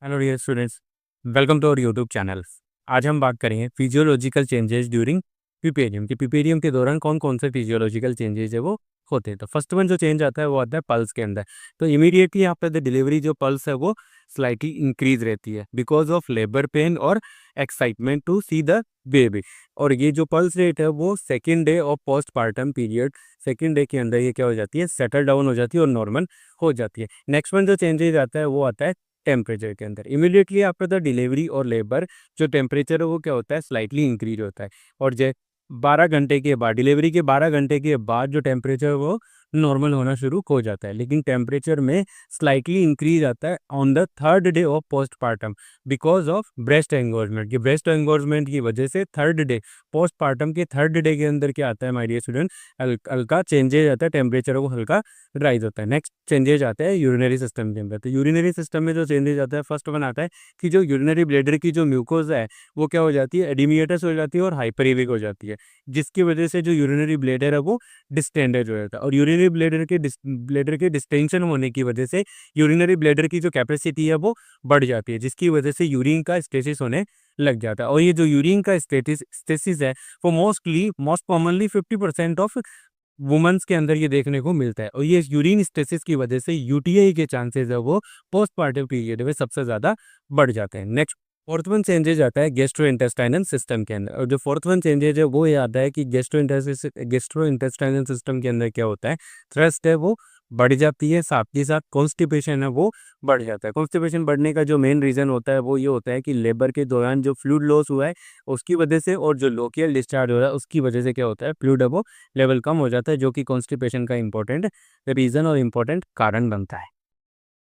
Hello dear students, welcome to our YouTube channel. आज हम बात करेंगे फिजियोलॉजिकल चेंजेस ड्यूरिंग पिपेरियम कि पिपेरियम के दौरान कौन कौन से फिजियोलॉजिकल चेंजेस है वो होते हैं। तो फर्स्ट वन जो चेंज आता है वो आता है पल्स के अंदर। तो इमीडिएटली आफ्टर द डिलीवरी जो पल्स है वो स्लाइटली इंक्रीज रहती है बिकॉज ऑफ लेबर पेन और excitement to see the baby. और ये जो पल्स रेट है वो second day of postpartum period, second day के अंदर ये क्या हो जाती है, सेटल डाउन हो जाती है और नॉर्मल हो जाती है। नेक्स्ट वन जो चेंजेस आता है वो आता है टेम्परेचर के अंदर। इमीडिएटली आफ्टर द डिलीवरी और लेबर जो टेम्परेचर है वो क्या होता है, स्लाइटली इंक्रीज होता है। और जो 12 घंटे के बाद, डिलीवरी के 12 घंटे के बाद जो टेम्परेचर है वो नॉर्मल होना शुरू हो जाता है। लेकिन टेम्परेचर में स्लाइटली इंक्रीज आता है on the third day of postpartum because of breast एंगोर्जमेंट। ये ब्रेस्ट एंगोर्जमेंट की वजह से थर्ड डे, पोस्टपार्टम के थर्ड डे के अंदर क्या आता है माय डियर स्टूडेंट, हल्का चेंजेज आता है, टेम्परेचर वो हल्का राइज होता है। नेक्स्ट चेंजेज आता है यूरिनरी सिस्टम के अंदर। तो यूरिनरी सिस्टम में जो चेंजेज आता है, फर्स्ट वन आता है कि जो यूरिनरी ब्लैडर की जो म्यूकोजा है वो क्या हो जाती है, एडिमिएटस हो जाती है और हाइपरइविक हो जाती है, जिसकी वजह से जो यूरिनरी ब्लैडर है वो डिस्टेंडेड हो जाता है। और यूरिनरी ब्लैडर के डिस्टेंशन होने की वजह से यूरिनरी ब्लैडर की जो कैपेसिटी है वो बढ़ जाती है, जिसकी वजह से यूरिन का स्टेसिस होने लग जाता है। और ये जो यूरिन का स्टेसिस है वो मोस्ट कॉमनली 50% ऑफ वुमेन्स के अंदर ये देखने को मिलता है। और ये यूरिन स्टेसिस की वजह से यूटीआई के चांसेस है वो पोस्टपार्टम पीरियड में सबसे ज़्यादा बढ़ जाते हैं। नेक्स्ट फोर्थ वन चेंजेज आता है गेस्ट्रो इंटेस्टाइनल सिस्टम के अंदर। और जो फोर्थ वन चेंजेज है वो ये आता है कि गेस्ट्रो इंटेस्टाइनल सिस्टम के अंदर क्या होता है, थ्रस्ट है वो बढ़ जाती है, साथ ही साथ कॉन्स्टिपेशन है वो बढ़ जाता है। कॉन्स्टिपेशन बढ़ने का जो मेन रीज़न होता है वो ये होता है कि लेबर के दौरान जो फ्लूइड लॉस हुआ है उसकी वजह से, और जो लोकियल डिस्चार्ज हो रहा है उसकी वजह से क्या होता है, फ्लूइड है वो लेवल कम हो जाता है, जो कि कॉन्स्टिपेशन का इंपॉर्टेंट रीज़न और इम्पोर्टेंट कारण बनता है।